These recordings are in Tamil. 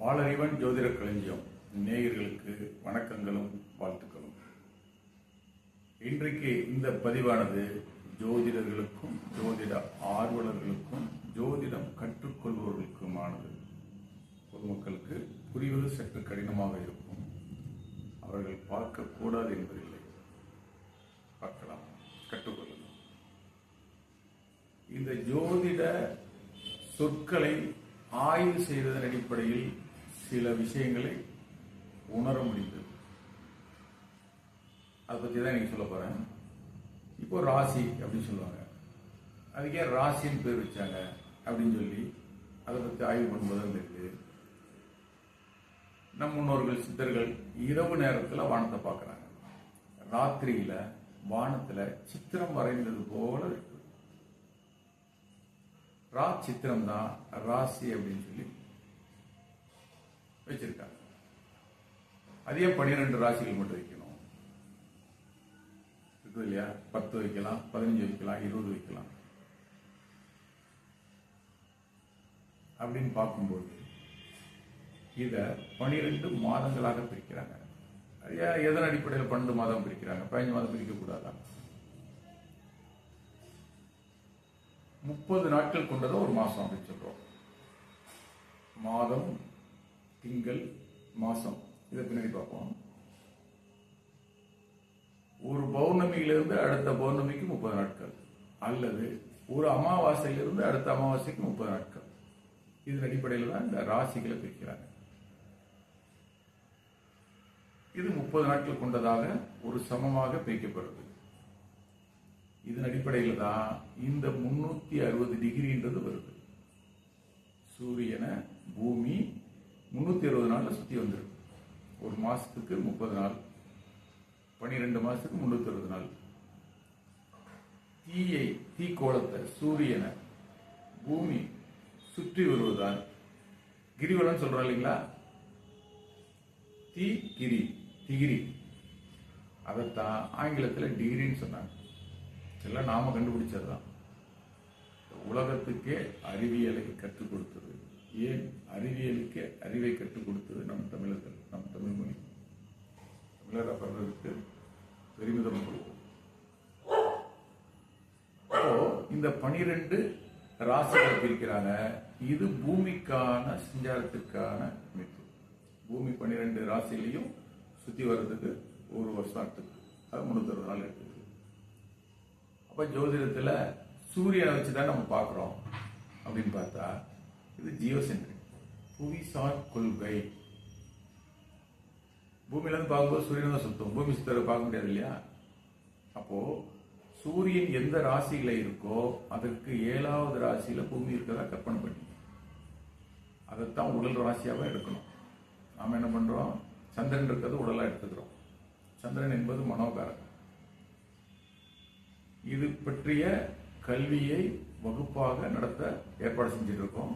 ஆளறிவன் ஜோதிட களஞ்சியம் நேயர்களுக்கு வணக்கங்களும் வாழ்த்துக்களும். இன்றைக்கு இந்த பதிவானது ஜோதிடர்களுக்கும் ஜோதிட ஆர்வலர்களுக்கும் ஜோதிடம் கற்றுக்கொள்பவர்களுக்குமானது. பொதுமக்களுக்கு புரிவது சற்று கடினமாக இருக்கும். அவர்கள் பார்க்கக்கூடாது என்பதில்லை, பார்க்கலாம், கற்றுக்கொள்ளலாம். இந்த ஜோதிட சொற்களை ஆய்வு செய்வதன் அடிப்படையில் சில விஷயங்களை உணர முடிந்தது. அதை பற்றி தான் இன்னைக்கு சொல்ல போறேன். இப்போ ராசி அப்படின்னு சொல்லுவாங்க, அதுக்கே ராசின்னு பேர் வச்சாங்க அப்படின்னு சொல்லி அதை பற்றி ஆய்வு பண்ணும்போது தெரியுது. நம் முன்னோர்கள் சித்தர்கள் இரவு நேரத்தில் வானத்தை பார்க்குறாங்க. ராத்திரியில வானத்துல சித்திரம் வரைந்தது போல இருக்கு. சித்திரம் தான் ராசி அப்படின்னு சொல்லி வச்சிருக்காங்க. அதே 12 ராசிகள் மட்டும் வைக்கணும் இருக்குது இல்லையா? 10 வைக்கலாம், 15 வைக்கலாம், 20 வைக்கலாம் அப்படின்னு பார்க்கும்போது இத 12 மாதங்களாக பிரிக்கிறாங்க. எதன் அடிப்படையில் 12 மாதம் பிரிக்கிறாங்க? 15 மாதம் பிரிக்க கூடாதா? 30 நாட்கள் கொண்டதை ஒரு மாசம் அப்படின்னு சொல்றோம். மாதம், திங்கள், மாசம், இதை பின்னாடி பார்ப்போம். ஒரு பௌர்ணமியிலிருந்து அடுத்த பௌர்ணமிக்கு 30 நாட்கள், அல்லது ஒரு அமாவாசையிலிருந்து அடுத்த அமாவாசைக்கு 30 நாட்கள். இதன் அடிப்படையில் தான் இந்த ராசிகளை பிரிக்கிறாங்க. இது 30 நாட்கள் கொண்டதாக ஒரு சமமாக பிரிக்கப்படுது. இதன் அடிப்படையில் தான் இந்த 360 டிகிரின்றது வருது. சூரியனை பூமி 360 நாள்ல சுத்தி வந்துருக்கு. ஒரு மாசத்துக்கு 30 நாள், 12 மாசத்துக்கு 360 நாள். தீக்கோளத்தை சூரியனை பூமி சுற்றி வருவதால் கிரிவலம் சொல்றோம் இல்லைங்களா? திகிரி, அதைத்தான் ஆங்கிலத்தில் டிகிரின்னு சொன்னாங்க. இதெல்லாம் நாம கண்டுபிடிச்சதுதான். உலகத்துக்கே அறிவியலை கற்றுக் கொடுத்தது. ஏன் அறிவியலுக்கு அறிவை கற்றுக் கொடுத்தது நம் தமிழர்கள், நம் தமிழ் மொழி. தமிழர் அப்படின்றதுக்கு பெருமிதம் கொள்வோம். அப்போ இந்த 12 ராசிகளை பிரிக்கிறாங்க. இது பூமிக்கான சஞ்சாரத்துக்கான அமைப்பு. பூமி 12 ராசிலையும் சுத்தி வர்றதுக்கு ஒரு வருஷத்துக்கு, அது 360 நாள் எடுத்துக்கு. அப்ப ஜோதிடத்துல சூரியனை வச்சுதான் நம்ம பார்க்கிறோம் அப்படின்னு பார்த்தா இது ஜியோசென்ட்ரிக், புவிசார் கொள்கை. பூமியில இருந்து பார்க்கும்போது சூரியன் தான் சுத்தம், பூமி சுத்தரை பார்க்க முடியாது இல்லையா? அப்போ சூரியன் எந்த ராசியில இருக்கோ அதற்கு 7வது ராசியில பூமி இருக்கிறதா கற்பனை பண்ணி அதைத்தான் உடல் ராசியாவே எடுக்கணும். நாம என்ன பண்றோம்? சந்திரன் இருக்கிறது உடலா எடுத்துக்கிறோம். சந்திரன் என்பது மனோகாரகம். இது பற்றிய கல்வியை வகுப்பாக நடத்த ஏற்பாடு செஞ்சுட்டு இருக்கோம்.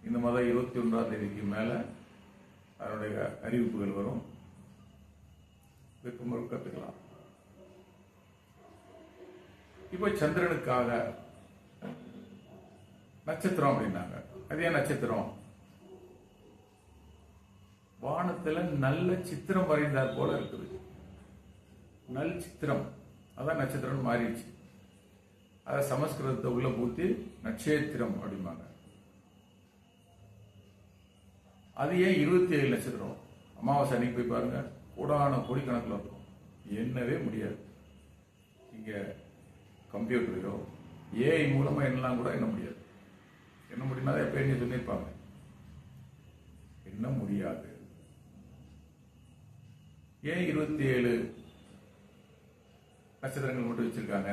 இந்த மாதம் 21ஆம் தேதிக்கு மேல அதனுடைய அறிவிப்புகள் வரும். விருப்பம் கத்துக்கலாம். இப்போ சந்திரனுக்காக நட்சத்திரம் அப்படின்னாங்க. அதே நட்சத்திரம் வானத்துல நல்ல சித்திரம் வரைந்தார் போல இருக்குது. நல் சித்திரம், அதான் நட்சத்திரம் மாறிடுச்சு. அதை சமஸ்கிருதத்தை உள்ள பூத்தி நட்சத்திரம் அப்படிம்பாங்க. அது ஏன் 27 நட்சத்திரம்? அமாவாசை அன்னைக்கு போய் பாருங்க, கோடான கோடிக்கணக்கில் இருக்கும். எண்ணவே முடியாது. இங்க கம்ப்யூட்டரையோ ஏஐ மூலமா என்னெல்லாம் கூட எண்ண முடியாது. என்ன முடியுமா? எப்ப என்ன சொல்லியிருப்பாங்க, எண்ண முடியாது. ஏன் 27 நட்சத்திரங்கள் மட்டும் வச்சிருக்காங்க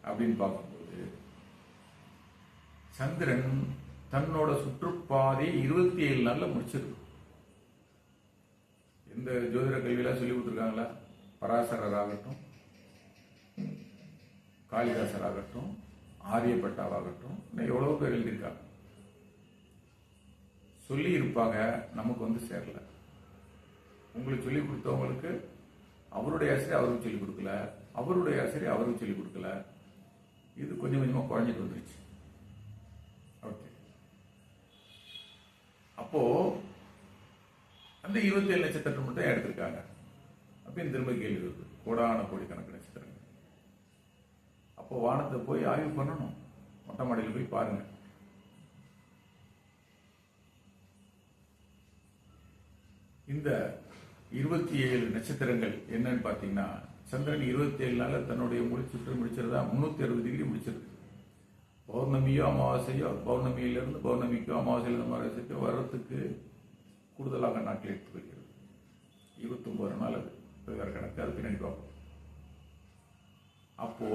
அப்படின்னு பார்க்கும்போது சந்திரன் தன்னோட சுற்றுப்பாதை 27 நாள்ல முடிச்சிருக்கு. எந்த ஜோதிட கல்வியெல்லாம் சொல்லி கொடுத்துருக்காங்களா? பராசரர் ஆகட்டும், காளிதாசர் ஆகட்டும், ஆரியப்பட்டாவாகட்டும், எவ்வளவு பேர் எழுதியிருக்காங்க. சொல்லி இருப்பாங்க, நமக்கு வந்து சேரல. உங்களுக்கு சொல்லிக் கொடுத்தவங்களுக்கு அவருடைய ஆசிரியர் அவருக்கு சொல்லிக் கொடுக்கல, அவருடைய ஆசிரியர் அவருக்கு சொல்லிக் கொடுக்கல. இது கொஞ்சம் கொஞ்சமா குறைஞ்சிட்டு வந்துருச்சு. ஓகே. அப்போ அந்த 27 நட்சத்திரம் மட்டும் எடுத்திருக்காங்க அப்படின்னு திரும்ப கேள்வி வருது. கோடான கோடி கணக்கு நட்சத்திரங்கள். அப்போ வானத்தை போய் ஆய்வு பண்ணணும். மொட்டை மாடியில் போய் பாருங்க. இந்த 27 நட்சத்திரங்கள் என்னன்னு பாத்தீங்கன்னா, சந்திரன் 27 நாள்ல தன்னுடைய சுற்று முடிச்சிருந்தா 360 டிகிரி முடிச்சிருக்கு. பௌர்ணமியோ அமாவாசையோ, பௌர்ணமியிலிருந்து பௌர்ணமிக்கோ அமாவாசையிலிருந்து அமாவாசைக்கோ வர்றதுக்கு கூடுதலாக நாட்கள் எடுத்துக்கொள்கிறது. 29 நாள் அது வேற கணக்கு, அது பின்னாடி பார்ப்போம். அப்போ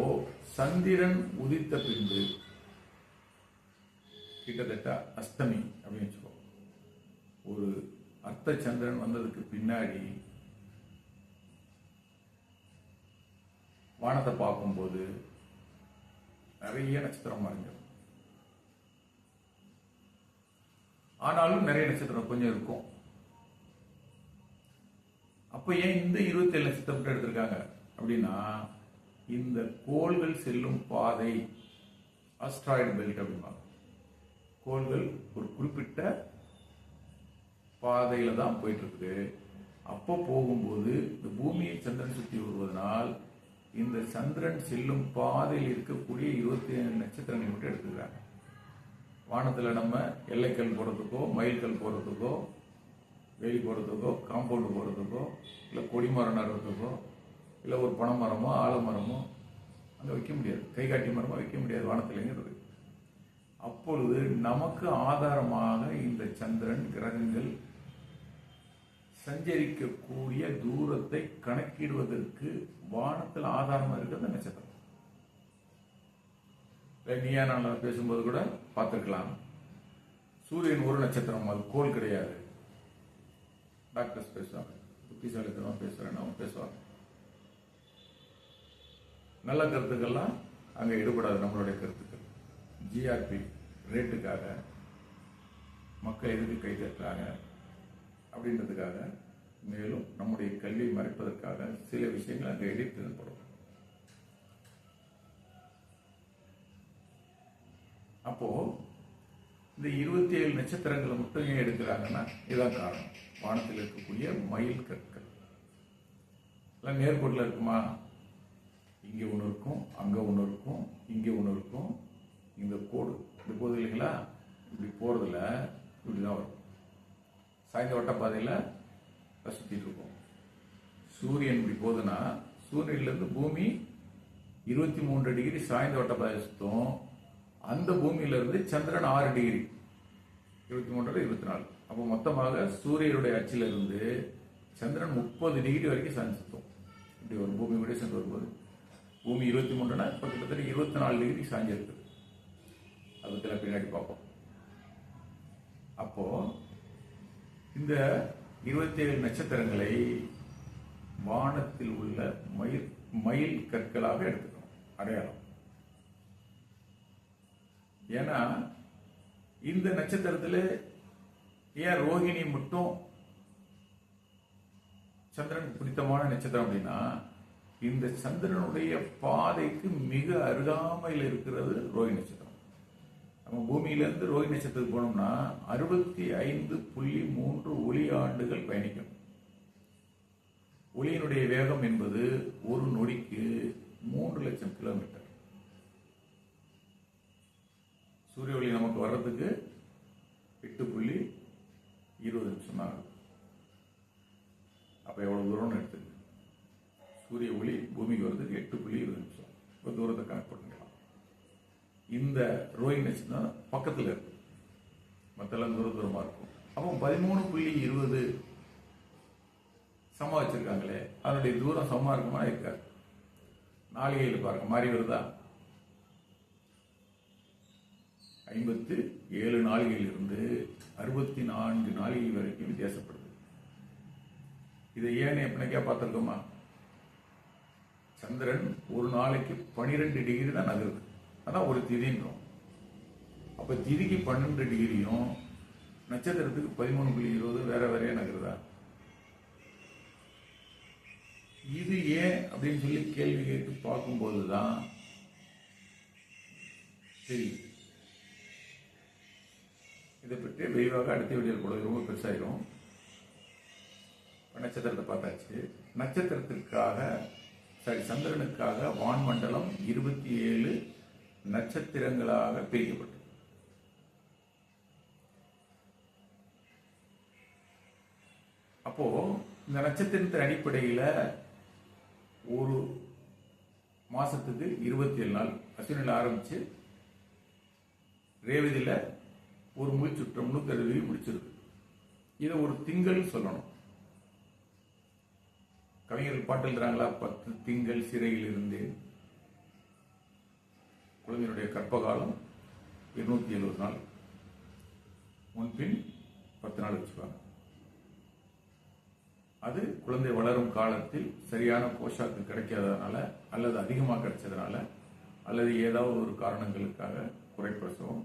சந்திரன் உதித்த பின்பு கிட்டத்தட்ட அஸ்தமி அப்படின்னு வச்சுக்கோ, ஒரு அர்த்த சந்திரன் வந்ததுக்கு பின்னாடி வானத்தை பார்க்கும்போது நிறைய நட்சத்திரம் மறைஞ்சிடும். ஆனாலும் நிறைய நட்சத்திரம் கொஞ்சம் இருக்கும். அப்ப ஏன் இந்த 27 நட்சத்திரம் எடுத்திருக்காங்க அப்படின்னா, இந்த கோள்கள் செல்லும் பாதை அஸ்ட்ராய்டு பெல்ட் அப்படிம்பாங்க. கோள்கள் ஒரு குறிப்பிட்ட பாதையில தான் போயிட்டு இருக்கு. அப்போ போகும்போது இந்த பூமியை சந்திரன் சுற்றி வருவதனால் இந்த சந்திரன் செல்லும் பாதையில் இருக்கக்கூடிய 27 நட்சத்திரங்கள் மட்டும் எடுத்துக்கிறாங்க. வானத்துல நம்ம எல்லைக்கல் போறதுக்கோ, மயில்கல் போறதுக்கோ, வேலி போறதுக்கோ, காம்பவுண்டு போறதுக்கோ, இல்லை கொடிமரம் நடுறதுக்கோ, இல்லை ஒரு பனைமரமோ ஆலமரமோ அங்கே வைக்க முடியாது. கைகாட்டி மரமோ வைக்க முடியாது வானத்திலேங்கிறது. அப்பொழுது நமக்கு ஆதாரமாக இந்த சந்திரன் கிரகங்கள் சஞ்சரிக்கக்கூடிய தூரத்தை கணக்கிடுவதற்கு வானத்தில் ஆதாரமாக இருக்கிறது நட்சத்திரம். நீயா நான் பேசும்போது கூட பார்த்துருக்கலாம், சூரியன் ஒரு நட்சத்திரம், அது கோள் கிடையாது. டாக்டர்ஸ் பேசுவாங்க, புத்திசாலித்தனமாக பேசுறேன்னு அவங்க பேசுவாங்க. நல்ல கருத்துக்கள்லாம் அங்கே ஈடுபடாது. நம்மளுடைய கருத்துக்கள் ஜிஆர்பி ரேட்டுக்காக மக்கள் எதுக்கு கை தட்டுறாங்க அப்படின்றதுக்காக, மேலும் நம்முடைய கல்வியை மறைப்பதற்காக சில விஷயங்கள் அங்கே எடிட் பண்ணப்படும். அப்போ இந்த 27 நட்சத்திரங்களை மட்டும் ஏன் எடுக்கிறாங்கன்னா இதுதான் காரணம். வானத்தில் இருக்கக்கூடிய மயில் கற்கள் எல்லாம் நேர்கோட்டில் இருக்குமா? இங்கே ஒன்று இருக்கும், அங்கே ஒன்று இருக்கும், இங்கே ஒன்று இருக்கும். இந்த கோடு இப்படி போகுது இல்லைங்களா? இப்படி போகிறதுல இப்படி தான் வரும். சாய்ந்த வட்டப்பாதையில் சுற்றிட்டு இருக்கும். சூரியன் இப்படி போகுதுன்னா சூரியன்லேருந்து பூமி 23 டிகிரி சாய்ந்த வட்டப்பாதை சுற்றும். அந்த பூமியிலிருந்து சந்திரன் 6 டிகிரி, 23 24. அப்போ மொத்தமாக சூரியனுடைய அச்சிலிருந்து சந்திரன் 30 டிகிரி வரைக்கும் சாய்ந்து சுற்றும். இப்படி ஒரு பூமி கூட சேர்ந்து வரும்போது பூமி 23னா இப்போ கிட்டத்தட்ட 24 டிகிரி சாஞ்சிருக்கு. அதுக்கெல்லாம் பின்னாடி பார்ப்போம். அப்போ இந்த 27 நட்சத்திரங்களை வானத்தில் உள்ள மயில் கற்களாக எடுத்துக்கணும் அடையாளம். ஏன்னா இந்த நட்சத்திரத்தில் ஏன் ரோஹிணி மட்டும் சந்திரனுக்கு பிடித்தமான நட்சத்திரம் அப்படின்னா, இந்த சந்திரனுடைய பாதைக்கு மிக அருகாமையில் இருக்கிறது ரோஹிணி நட்சத்திரம். நம்ம பூமியிலிருந்து ரோஹிணி நட்சத்திரத்துக்கு போனோம்னா 65.3 ஒளி ஆண்டுகள் பயணிக்கும். ஒளியினுடைய வேகம் என்பது ஒரு நொடிக்கு 3 லட்சம் கிலோமீட்டர். சூரிய ஒளி நமக்கு வர்றதுக்கு 8.20 நிமிஷம் ஆகுது. அப்ப எவ்வளவு தூரம்னு எடுத்துங்க. சூரிய ஒளி பூமிக்கு வர்றதுக்கு 8.20 நிமிஷம். இப்போ தூரத்தை கணக்கு பண்ணிக்கலாம். இந்த ரோஹிணி நட்சத்திரம் பக்கத்தில் இருக்கு, மற்றெல்லாம் தூரமா இருக்கும். அப்போ 13.20 சம வச்சிருக்காங்களே, அதனுடைய தூரம் சமமா இருக்குமா? இருக்காது. நாளிகையில் பாருங்க, மாறி வருதா? 57 நாளிகையில் இருந்து 64 நாளிகை வரைக்கும் வித்தியாசப்படுது. இதை ஏன் எப்படிக்கா பார்த்துருக்கோமா? சந்திரன் ஒரு நாளைக்கு 12 டிகிரி தான் நகருது. அதான் ஒரு திதின்றோம். அப்ப திதிக்கு 12 டிகிரியும் நட்சத்திரத்துக்கு 13.20 வேற வேறையா நகருதா? இது ஏன் அப்படின்னு சொல்லி கேள்வி கேட்டு பார்க்கும்போதுதான் தெரியும். இதை பற்றி விரிவாக அடுத்த வீடியோ கூட ரொம்ப பெருசாயிரும். நட்சத்திரத்தை பார்த்தாச்சு. நட்சத்திரத்திற்காக சந்திரனுக்காக வான்மண்டலம் 27 நட்சத்திரங்களாக பிரிக்கப்பட்டது. அப்போ இந்த நட்சத்திரத்தின் அடிப்படையில் ஒரு மாசத்துக்கு 27 நாள் அஸ்வினியில் ஆரம்பிச்சு ரேவதியில ஒரு முழுச்சுற்றம் 360 முடிச்சிருக்கு. இதை ஒரு திங்கள் சொல்லணும். கவிஞர்கள் பாட்டு எழுதுறாங்களா, 10 திங்கள் சிறையில் இருந்தேன், குழந்தையினுடைய கற்பகாலம் 270 நாள், முன்பின் 10 நாள் வச்சுப்பாங்க. அது குழந்தை வளரும் காலத்தில் சரியான போஷாக்கு கிடைக்காததுனால, அல்லது அதிகமாக கிடைச்சதுனால, அல்லது ஏதாவது ஒரு காரணங்களுக்காக, குறைப்பிரசவம்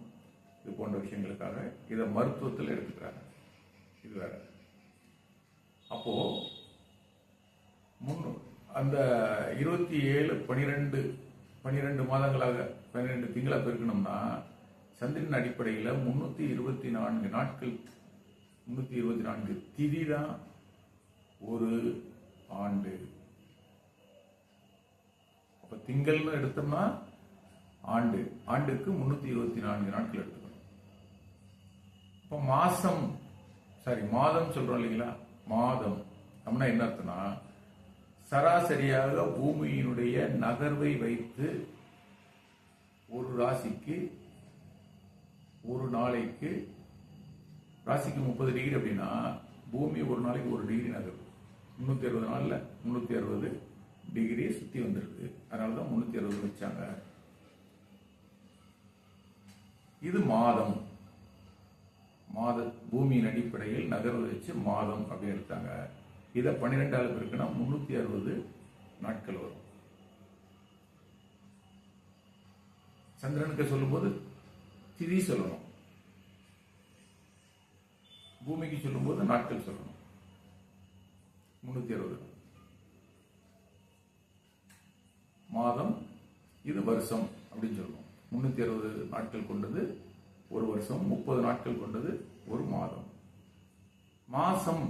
இது போன்ற விஷயங்களுக்காக இதை மருத்துவத்தில் எடுத்துக்கிறாங்க. இது வேற. அப்போ அந்த 27 12 மாதங்களாக 12 திங்களாக பெருக்கணும்னா சந்திரன் அடிப்படையில் 324 நாட்கள், 324 திதி தான் ஒரு ஆண்டு. அப்ப திங்கள்னு எடுத்தோம்னா ஆண்டுக்கு 324 நாட்கள் எடுத்துக்கணும். இப்போ மாதம் சொல்றோம் இல்லைங்களா, மாதம் அப்படின்னா என்ன அர்த்தம்னா, சராசரியாக பூமியினுடைய நகர்வை வைத்து ஒரு ராசிக்கு ஒரு நாளைக்கு, ராசிக்கு 30 டிகிரி அப்படின்னா பூமி ஒரு நாளைக்கு 1 டிகிரி நகரும். 360 நாள்ல 360 டிகிரி சுத்தி வந்துருக்கு. அதனாலதான் 360 வச்சாங்க. இது மாதம். பூமியின் அடிப்படையில் நகர்வு வச்சு மாதம் அப்படின்னு எடுத்தாங்க. இதை 12 பெருக்குன்னா 360 நாட்கள் வரும். சந்திரனுக்கு சொல்லும்போது திதி சொல்லணும், பூமிக்கு சொல்லும்போது நாட்கள் சொல்லணும். 360 மாதம், இது வருஷம் அப்படின்னு சொல்லணும். 360 நாட்கள் கொண்டது ஒரு வருஷம், 30 நாட்கள் கொண்டது ஒரு மாதம். மாசம்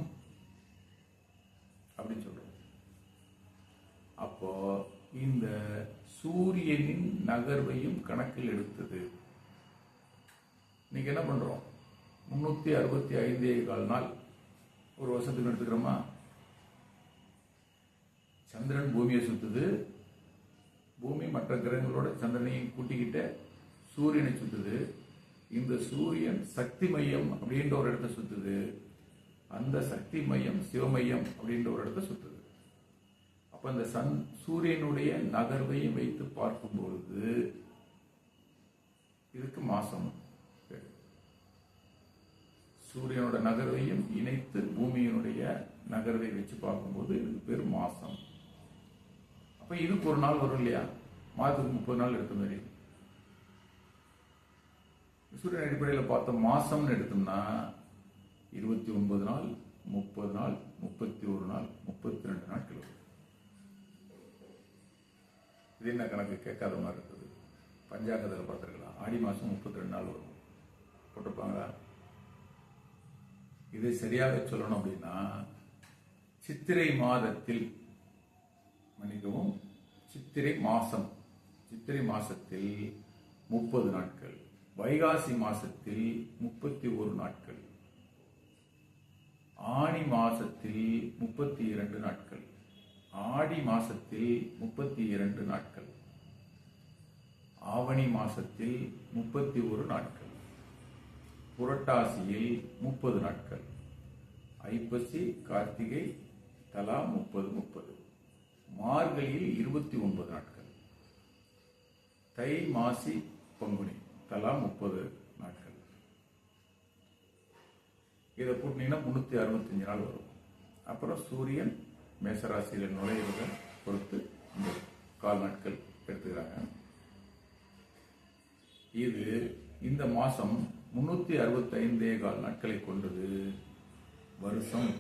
அப்படின்னு சொல்றோம். அப்போ இந்த சூரியனின் நகர்வையும் கணக்கில் எடுத்தது. இன்னைக்கு என்ன பண்றோம், 365 நாள் ஒரு வருஷத்துக்கு எடுத்துக்கிறோமா. சந்திரன் பூமியை சுத்துது, பூமி மற்ற கிரகங்களோட சந்திரனையும் கூட்டிக்கிட்ட சூரியனை சுத்துது. இந்த சூரியன் சக்தி மையம் அப்படின்ற ஒரு இடத்தை சுத்துது. அந்த சக்தி மையம் சிவமையம் அப்படின்ற ஒரு இடத்தை சுத்துது. அப்ப இந்த சூரியனுடைய நகர்வையும் வைத்து பார்க்கும்பொழுது இதுக்கு மாசம். சூரியனோட நகர்வையும் இணைத்து பூமியினுடைய நகர்வை வச்சு பார்க்கும்போது இதுக்கு பேர் மாசம். அப்ப இதுக்கு ஒரு நாள் வரும் இல்லையா, மாதத்துக்கு 30 நாள் எடுத்த மாதிரி. சூரியன் அடிப்படையில் பார்த்த மாசம்னு எடுத்தோம்னா 29 நாள், 30 நாள், 31 நாள், 32 நாட்கள் வரும். இது என்ன கணக்கு, கேட்காத மாதிரி இருக்குது. பஞ்சாங்கத்தில் பார்த்துருக்கலாம், ஆடி மாசம் 32 நாள் வரும் போட்டிருப்பாங்களா. இதை சரியாக சொல்லணும் அப்படின்னா, சித்திரை மாதத்தில், மன்னிக்கவும், சித்திரை மாசத்தில் 30 நாட்கள், வைகாசி மாசத்தில் 31 நாட்கள், ஆனி மாசத்தில் 32 நாட்கள், ஆடி மாசத்தில் 32 நாட்கள், ஆவணி மாசத்தில் 31 நாட்கள், புரட்டாசியில் 30 நாட்கள், ஐப்பசி கார்த்திகை தலா 30, மார்கழியில் 29 நாட்கள், தை மாசி பங்குனி தலா 30 நாட்கள். இதை கூட்டினீங்கன்னா 365 நாள் வரும். அப்புறம் சூரியன் மேசராசியில் நுழையிறத பொறுத்து இந்த 4 நாட்கள் எடுத்துக்கிறாங்க. இது இந்த மாசம் 365 நாட்களை கொண்டது வருஷம்.